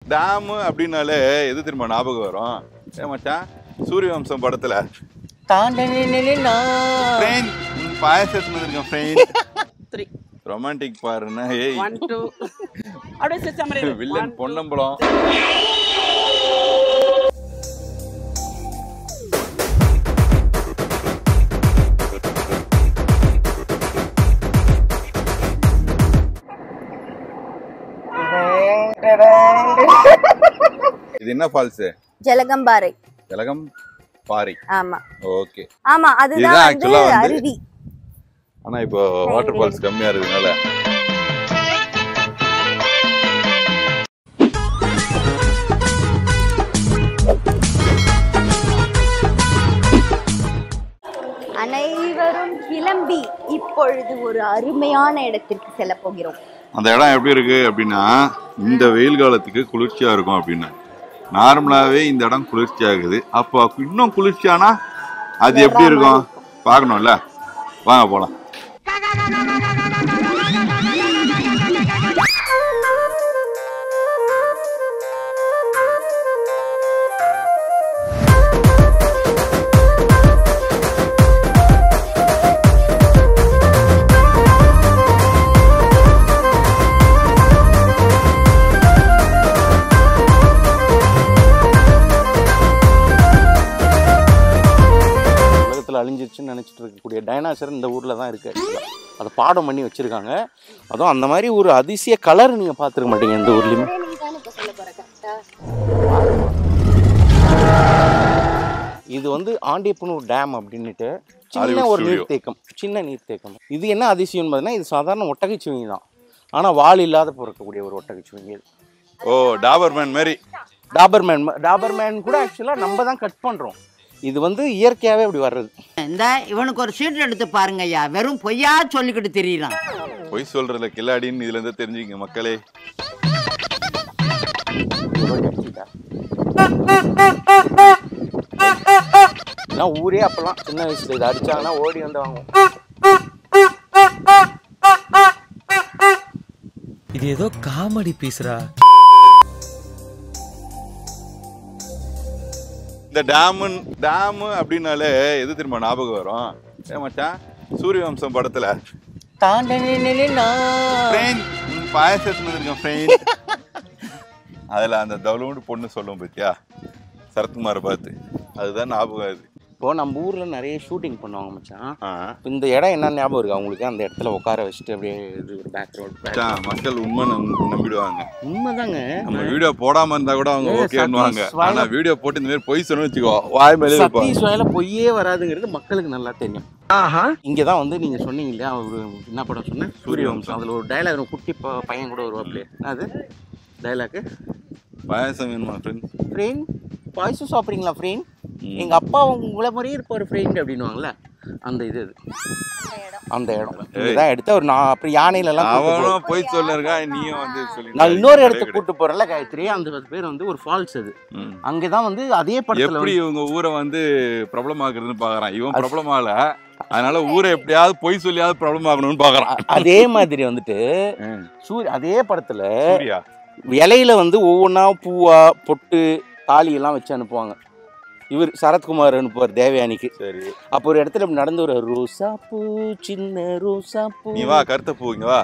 Dam அப்படின்னாலே எது திரும்ப ஞாபகம் வரும்? மச்சான் சூரியவம்சம் படத்துல பாயசத்துல இருக்கேன் ஃப்ரெண்ட் ரொமான்டிக் பாருன்னா ஏய் 1 2 அப்படியே சிச்ச மாதிரி வில்லன் பொன்னம்பலம். இது என்ன ஃபால்ஸ்? ஜலகம்பாறை. ஜலகம்பாறை. ஆமா ஓகே. ஆமா அதுதான் ஆக்சுவலா அருவி. ஆனா இப்போ வாட்டர் ஃபால்ஸ் கம்மியா இருக்குனால அனைவரும் கிளம்பி இப்பொழுது ஒரு அருமையான இடத்திற்கு செல்ல போகிறோம். அந்த இடம் எப்படி இருக்கு அப்படின்னா இந்த வெயில் காலத்துக்கு குளிர்ச்சியா இருக்கும் அப்படின்னா நார்மலாவே இந்த இடம் குளிர்ச்சி ஆகுது. அப்போ இன்னும் குளிர்ச்சியானா அது எப்படி இருக்கும் பார்க்கணும்ல. வாங்க போலாம். அழிஞ்சிருச்சுன்னு நினச்சிட்டு இருக்கக்கூடிய டைனாசர் இந்த ஊரில் தான் இருக்குது. அதை பாடம் பண்ணி வச்சுருக்காங்க. அதுவும் அந்த மாதிரி ஒரு அதிசய கலர் நீங்கள் பார்த்துருக்க மாட்டீங்க எந்த ஊர்லேயுமே. இது வந்து ஆண்டியப்பனூர் டேம் அப்படின்ட்டு சின்ன ஒரு நீர்த்தேக்கம். இது என்ன அதிசயம்னு பார்த்தீங்கன்னா இது சாதாரண ஒட்டகைச்சுவங்கி தான். ஆனால் வால் இல்லாத பிறக்கக்கூடிய ஒரு ஒட்டகைச்சுவங்கி. ஓ டாபர்மேன் மாதிரி. டாபர்மேன் கூட ஆக்சுவலாக நம்ம தான் கட் பண்ணுறோம். இது வந்து இயற்கையாகவே அப்படி வர்றது. இந்த இவனுக்கு ஒரு சீட் எடுத்து பாருங்க ஐயா. வெறும் பொய்யா சொல்லிக்கிட்டு தெரியலாம். பொய் சொல்றதுல கில்லாடின்னு இதுல இருந்து தெரிஞ்சுங்க மக்களே. ஊரே அப்பெல்லாம் சின்ன வயசுல இது அடிச்சாங்கன்னா ஓடி வந்து வாங்குவோம். இது ஏதோ காமெடி பீஸ்ரா. இந்த டேம் அப்படின்னாலே எது திரும்ப ஞாபகம் வரும்? மச்சான் சூரியவம்சம் படத்துல பாயசத்துல இருக்கேன் ஃப்ரெண்ட். அதுல அந்த தவளோடு பொண்ணு சொல்லும் பத்தியா சரத்குமாரை பார்த்து அதுதான் ஞாபகம். அது இப்போ நம்ம ஊர்ல நிறைய ஷூட்டிங் பண்ணுவாங்க மச்சான். இந்த இடம் என்ன ஞாபகம் இருக்கு அவங்களுக்கு? அந்த இடத்துல உட்கார வச்சுட்டு அப்படியே இது ஒரு பேக்ரவுண்ட் மக்கள் உண்மை நம்பிடுவாங்க. உண்மைதாங்க. நம்ம வீடியோ போடாம இருந்தா கூட அவங்க ஓகேன்னுவாங்க. ஆனா வீடியோ போட்டு இந்த மாதிரி பொய் சொன்னு வச்சுக்கோ வாய் மேலே சத்தியஸ்வாயில பொய்யே வராதுங்கிறது மக்களுக்கு நல்லா தெரியும். இங்கதான் வந்து நீங்க சொன்னீங்க இல்லையா ஒரு என்ன படம் சொன்னேன் சூரியவம்சம். அதுல ஒரு டைலாக் குட்டி பையன் கூட வருவாப்லையே. அது டைலாக் பாயசம் வேணுமா ஃப்ரெண்ட் பாயசம் சாப்பிட்றீங்களா ஃப்ரெண்ட்? எங்க அப்பா உங்களை மாதிரியே இருப்பாரு ஃப்ரெண்ட் அப்படின்னுவாங்கல்ல. அந்த இது அந்த இடம் இதுதான் எடுத்த ஒரு நான் அப்புறம் யானையில எல்லாம் போய் சொல்லிருக்கா. நீயும் வந்து சொல்லி நான் இன்னொரு இடத்துக்கு கூட்டு போறேன்ல காயத்ரி. அந்த பேர் வந்து ஒரு ஃபால்ஸ். அது அங்கதான் வந்து அதே படத்துல எப்படி இவங்க ஊரை வந்து பிரபலம் ஆகுறதுன்னு பாக்குறான். இவன் பிரபலமால அதனால ஊரை எப்படியாவது பொய் சொல்லியாவது பிரபலம் ஆகணும்னு பாக்குறான். அதே மாதிரி வந்துட்டு அதே படத்துல இலையில வந்து ஒவ்வொன்னா பூவா பொட்டு தாலி எல்லாம் வச்சு அனுப்புவாங்க. இவர் சரத்குமார் அனுப்புவார் தேவயானிக்கு. சரி அப்போ ஒரு இடத்துல நடந்து ஒரு ரோசா பூ சின்ன ரோசா பூ நீ வா கருத்த பூ இங்க வா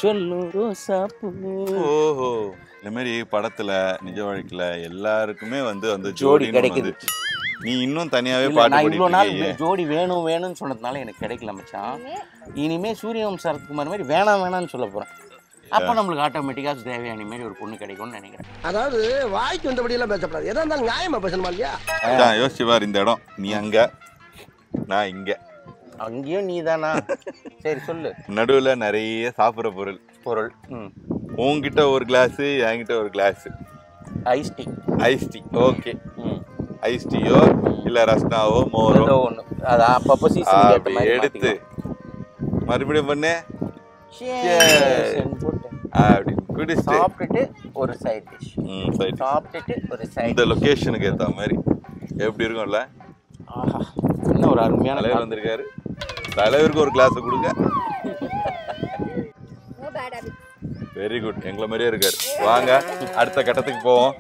சொல்லு ரோசா பூ. ஓஹோ இந்த மாதிரி படத்துல நிஜ வாழ்க்கையில எல்லாருக்குமே வந்து அந்த ஜோடி கிடைக்குது. நீ இன்னும் தனியாவே பாட்டு ஜோடி வேணும்னு சொன்னதுனால எனக்கு கிடைக்கல மச்சான். இனிமே சூரியவம்சம் சரத்குமார் மாதிரி வேணாம்னு சொல்ல போறேன். அப்போ நம்மளுக்கு ஆட்டோமேட்டிக்காக தேவையான மாதிரி ஒரு பொண்ணு கிடைக்கும்னு நினைக்கிறேன். அதாவது வாய்க்கு வந்தபடி எல்லாம் பேசப்படாது. எதா இருந்தாலும் நியாயமா பேசணுமா இல்லையா? யோசிச்சு பாரு. இந்த இடம் நீ அங்க நான் இங்க அங்கேயும் நீ தானா? சரி சொல்லு. நடுவில் நிறைய சாப்பிட்ற பொருள் உங்ககிட்ட ஒரு கிளாஸ் என்கிட்ட ஒரு glass ice tea. Okay ice டீயோ இல்லை ரஸ்னாவோ மோரோ ஒன்று அதை அப்பப்போ சீசன் எடுத்து மறுபடியும் பண்ணு சாப்பிட்டுட்டு ஒரு சைட் டிஷ் சாப்பிட்டுட்டு ஒரு சைட். இந்த லொகேஷனுக்கு ஏற்ற மாதிரி எப்படி இருக்கும்ல. ஆஹா இன்னும் ஒரு அருமையான தலைவர் வந்திருக்காரு. தலைவருக்கு ஒரு கிளாஸ் கொடுங்க. வெரி குட், எங்களை மாதிரியே இருக்காரு. வாங்க அடுத்த கட்டத்துக்கு போவோம்.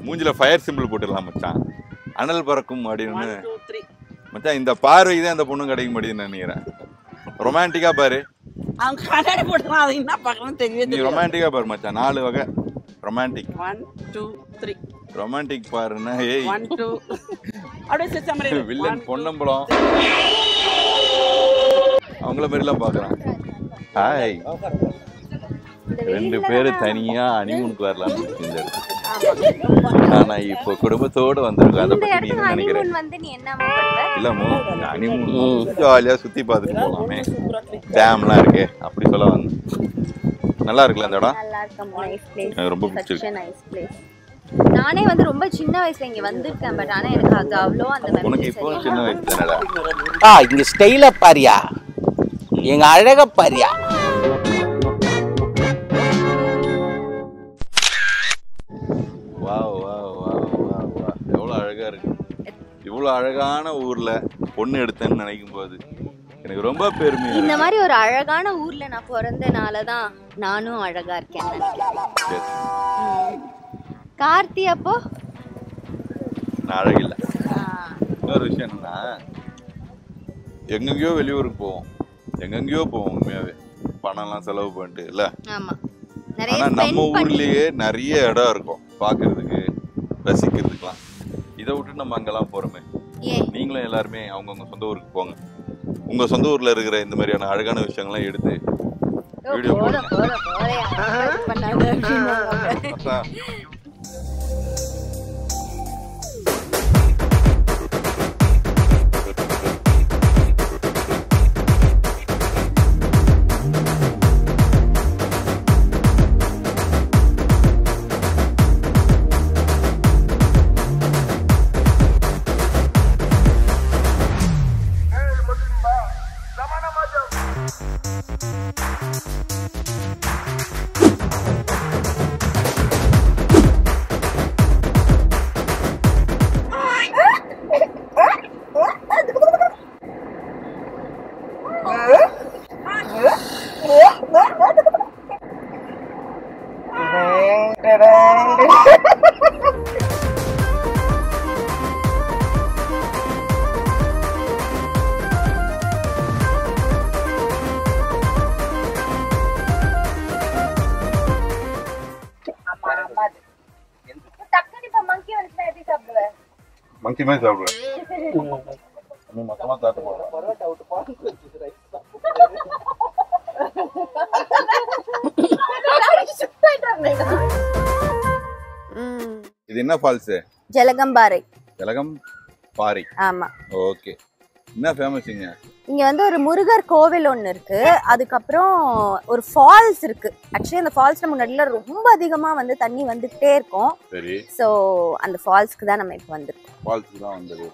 மூஞ்சில ஃபயர் சிம்பிள் போட்டுடலாம் மச்சான். அனல் பறக்கும் அப்படின்னு மச்சான். இந்த பார்வை தான் அந்த பொண்ணு கிடைக்க மாட்டேங்குதுன்னு நினைக்கிறேன். ரொமான்டிக்கா பாரு. அவங்க கண்ணாடி போட்டுறான், அது என்ன பார்க்கணும்னு தெரியவே நீ ரொமான்டிக்கா பாரு மச்சான். 4 வகை ரொமான்டிக். 1 2 3 ரொமான்டிக் பாருன்னா ஏய் 1 2 அப்படியே சிச்ச மாதிரி வில்லன் பொன்னம்பலம் அவங்கள மாதிரிலாம் பார்க்குறான். ஹாய், 2 பேரு தனியா ஹனிமூனுக்கு வரலாம்னு இந்த இடத்துக்கு. ஆனா இப்போ குடும்பத்தோட வந்திருக்கோம். அதை பத்தி நீ என்ன நினைக்கிற? இல்லமோ ஹனிமூன் ஜாலியா சுத்தி பார்த்துட்டு போகலாமே, டேம்லாம் இருக்கு அப்படி சொல்ல வந்து. நல்லா இருக்குல்ல அந்த இடம்? எனக்கு ரொம்ப பிடிச்சிருக்கு. நானே வந்து ரொம்ப சின்ன வயசுல இங்க வந்திருக்கேன், பட் ஆனா எனக்கு அது அவ்வளோ அந்த உனக்கு இப்போ சின்ன வயசு தானடா. இங்க ஸ்டைல பாரியா, எங்க அழக பாரியா. Wow wow wow wow wow, எவ்வளோ அழகா இருக்கு. இவ்வளோ அழகான ஊர்ல பொண்ணு எடுத்தேன்னு நினைக்கும் போது எனக்கு ரொம்ப பெருமை. இந்த மாதிரி ஒரு அழகான ஊர்ல நான் பிறந்தனால தான் நானும் அழகா இருக்கேன் நினைக்கிறேன். கார்த்தி அப்போ நான் அழகில்லை. இன்னொரு விஷயம் என்னன்னா, எங்கெங்கயோ வெளியூருக்கு போவோம், எங்கெங்கயோ போவோம் உண்மையாவே பணம்லாம் செலவு பண்ணிட்டு இல்ல. ஆனா நம்ம ஊர்லயே நிறைய இடம் இருக்கும் பார்க்கறதுக்கு, ரசிக்கிறதுக்குலாம். இதை விட்டு நம்ம அங்கெல்லாம் போறோமே. நீங்களும் எல்லாருமே அவங்கவுங்க சொந்த ஊருக்கு போங்க. உங்க சொந்த ஊர்ல இருக்கிற இந்த மாதிரியான அழகான விஷயங்கள்லாம் எடுத்து வீடியோ போடுங்க. மங்கி மாதிரி சாப்பிடுவேன். மொத்தமா சாப்பிட்டு போடுறேன். இது என்ன ஃபால்ஸ்? ஜலகம்பாறை. ஜலகம்பாறை. ஆமா. ஓகே. என்ன ஃபேமஸ் இங்க? இங்க வந்து ஒரு முருகர் கோவில் ஒன்று இருக்கு, அதுக்கப்புறம் ஒரு ஃபால்ஸ் இருக்கு. ஆக்சுவலி அந்த ஃபால்ஸ்ல முன்னாடில ரொம்ப அதிகமா வந்து தண்ணி வந்துகிட்டே இருக்கும். சரி. சோ அந்த ஃபால்ஸ்க்கு தான் நம்ம இப்போ வந்திருக்கோம். ஃபால்ஸ்க்கு தான் வந்தது.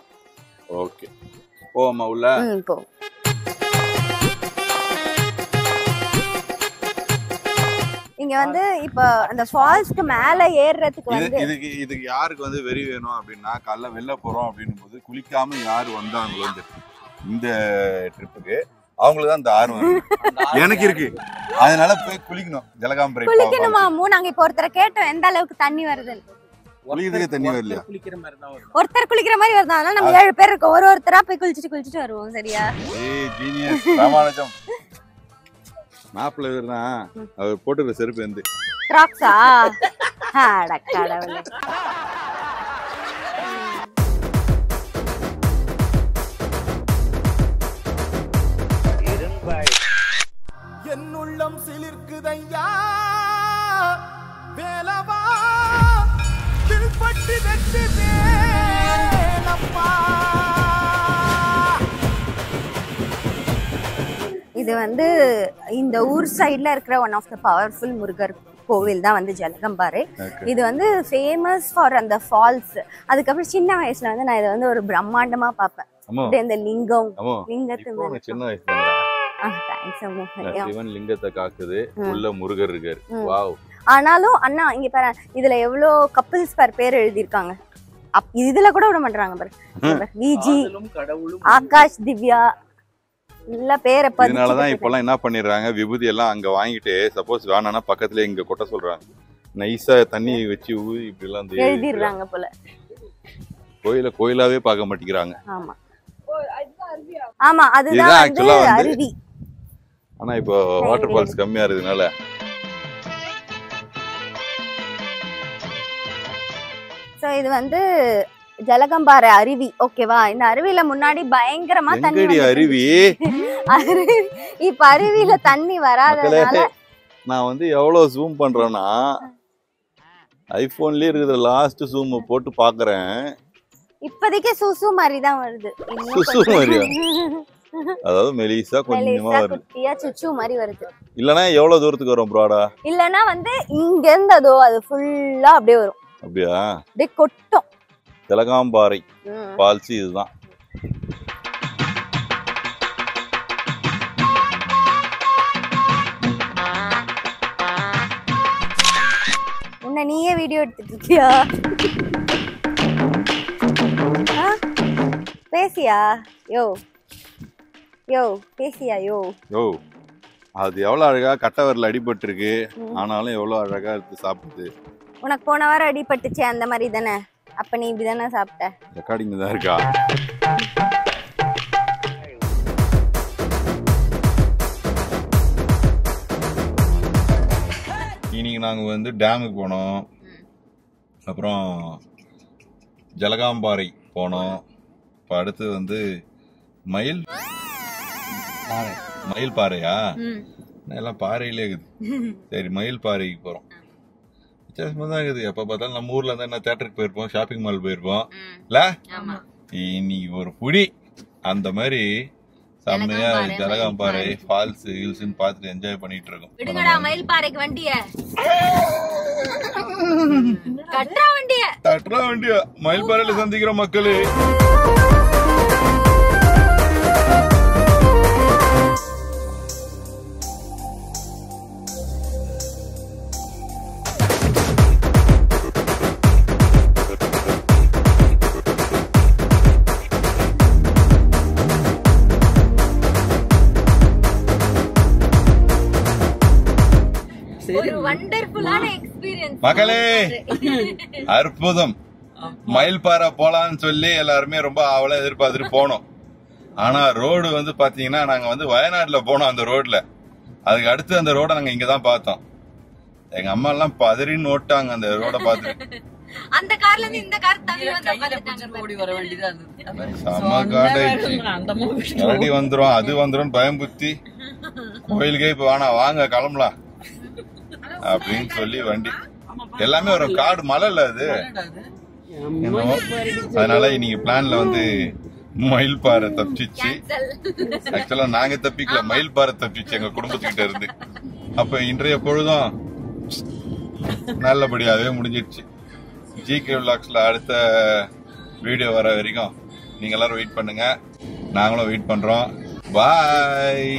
ஓகே, போவோமா உள்ள? போ. இங்க வந்து இப்ப அந்த ஃபால்ஸ்க்கு மேல ஏறுறதுக்கு வந்து இதுக்கு யாருக்கு வந்து வெறி வேணும் அப்படின்னா, காலைல வெளில போறோம் அப்படின்னும் போது குளிக்காம யாரு வந்தாங்களோ இந்த ட்ரிப்புக்கு, அவங்களுக்கு தான் இந்த ஆர்வம் எனக்கு இருக்கு. அதனால போய் குளிக்கணும். ஜலகாம்பரை குளிக்கணுமா? நாங்க இப்ப ஒருத்தரை கேட்டோம் எந்த அளவுக்கு தண்ணி வருதுன்னு. குளிக்கிறதுக்கு தண்ணி வரலையா? ஒருத்தர் குளிக்கிற மாதிரி வருது. அதனால நம்ம 7 பேர் இருக்கோம், ஒருத்தரா போய் குளிச்சுட்டு வருவோம். சரியா? ஏய் ஜீனியஸ், ராமானுஜம் மாப்பிள்ள தான் அவர் போட்டுக்கிற செருப்பு வந்து கிராக்ஸா? அட கடவுளே. என்னுள்ளம் சிலிர்க்குதையா வேலவா, தில்பட்டி வெட்டு வேலப்பா. இது வந்து இந்த ஊர் சைட்ல இருக்கிற one of the powerful Murugar கோவில் தான் வந்து ஜலகம்பாறை. இது வந்து ஃபேமஸ் ஃபார் அந்த ஃபால்ஸ். அதுக்கப்புறம் சின்ன வயசுல வந்து நான் இதை வந்து ஒரு பிரம்மாண்டமா பார்ப்பேன். இந்த லிங்கம், லிங்கத்து சின்ன வயசுல சிவன் லிங்கத்தை காக்குது, உள்ள முருகர் இருக்காரு. வாவ். ஆனாலும் அண்ணா இங்க பாரு, இதுல எவ்வளவு கப்பிள்ஸ் பேர் எழுதியிருக்காங்க. இதுல கூட விட மாட்டாங்க பாரு. விஜி, ஆகாஷ், திவ்யா, இல்ல பேரை இதனாலதான் இப்பெல்லாம் என்ன பண்ணிடுறாங்க, விபூதி எல்லாம் அங்க வாங்கிட்டு சப்போஸ் வேணான்னா பக்கத்துல இங்க கொட்ட சொல்றாங்க. நைஸா தண்ணி வச்சு ஊதி இப்படி எல்லாம் எழுதிடுறாங்க போல. கோயிலாவே பார்க்க மாட்டேங்கிறாங்க. ஆமா ஆமா அதுதான் ஆக்சுவலா அருவி. ஆனா இப்போ வாட்டர் ஃபால்ஸ் கம்மியா இருக்குதுனால சோ இது வந்து ஜலகம்பாறை அருவி. ஓகேவா? இந்த அருவியில முன்னாடி பயங்கரமா தண்ணி அருவி. இப்ப அருவியில தண்ணி வராதனால நான் வந்து எவ்வளவு ஜூம் பண்றேன்னா ஐபோன்லயே இருக்கிற லாஸ்ட் ஜூம் போட்டு பாக்குறேன். இப்போதைக்கு சுசு மாதிரி தான் வருது. சுசு மாதிரியா? அதாவது மெலிசா கொஞ்சமா வருது. குட்டியா சுச்சு மாதிரி வருது. இல்லனா எவ்வளவு தூரத்துக்கு வரும் ப்ராடா? இல்லனா வந்து இங்க இருந்து அதோ அது ஃபுல்லா அப்படியே வரும். அப்படியா? அப்படியே கொட்டும். ஜலகம்பாறை ஃபால்ஸ் இதுதான். உன்னை நீயே வீடியோ எடுத்துட்டு இருக்கியா? பேசியா? யோ பேசியா? யோ அது எவ்வளவு அழகா கட்டவரில் அடிபட்டு இருக்கு, ஆனாலும் எவ்வளவு அழகா இருக்கு சாப்பிடுது. உனக்கு போன வாரம் அடிபட்டுச்சு அந்த மாதிரி தானே? அப்ப நீ இப்படிதானே சாப்பிட்ட? ரெக்கார்டிங் தான் இருக்கா? இன்னைக்கு நாங்க வந்து டேமுக்கு போனோம், அப்புறம் ஜலகாம்பாறை போனோம். இப்போ அடுத்து வந்து மயில் பாறையா? எல்லாம் பாறையிலே இருக்குது. சரி, மயில் பாறைக்கு போறோம். வித்தியாசமா தான் இருக்குது. எப்ப பார்த்தாலும் நம்ம ஊர்ல இருந்தா என்ன தியேட்டருக்கு போயிருப்போம், ஷாப்பிங் மால் போயிருப்போம் இல்ல? இன்னைக்கு ஒரு புடி அந்த மாதிரி செம்மையா ஜலகாம்பாறை ஃபால்ஸ் ஹில்ஸ்ன்னு பார்த்துட்டு என்ஜாய் பண்ணிட்டு இருக்கோம். மயில் பாறைக்கு வண்டிய தட்டுறா வண்டியா மயில் பாறையில சந்திக்கிற மக்களே. மக்களே அற்புதம். மயில் பாறை போலான்னு சொல்லி எல்லாருமே ரொம்ப ஆவலா எதிர்பார்த்துட்டு போனோம். ஆனா ரோடு வந்து பாத்தீங்கன்னா நாங்க வந்து வயநாட்டுல போனோம். அந்த ரோட்ல அதுக்கு அடுத்து அந்த ரோட நாங்க இங்கதான் பார்த்தோம். எங்க அம்மா எல்லாம் பதறின்னு ஓட்டாங்க அந்த ரோட பார்த்துட்டு. அந்த கார்ல இருந்து இந்த கார் தள்ளி வந்துரும் அது வந்துரும் பயம் புத்தி கோயிலுக்கே இப்ப வேணா வாங்க கிளம்பலாம் அப்படின்னு சொல்லி வண்டி எல்லாமே ஒரு காடு மலை இல்ல அது. அதனால இன்னைக்கு பிளான்ல வந்து மயில் பாறை தப்பிச்சு. ஆக்சுவலா நாங்க தப்பிக்கல, மயில் பாறை தப்பிச்சு எங்க குடும்பத்துக்கிட்ட இருந்து. அப்ப இன்றைய பொழுதும் நல்லபடியாவே முடிஞ்சிடுச்சு. ஜிகே விலாக்ஸ்ல அடுத்த வீடியோ வர வரைக்கும் நீங்க எல்லாரும் வெயிட் பண்ணுங்க, நாங்களும் வெயிட் பண்றோம். பாய்.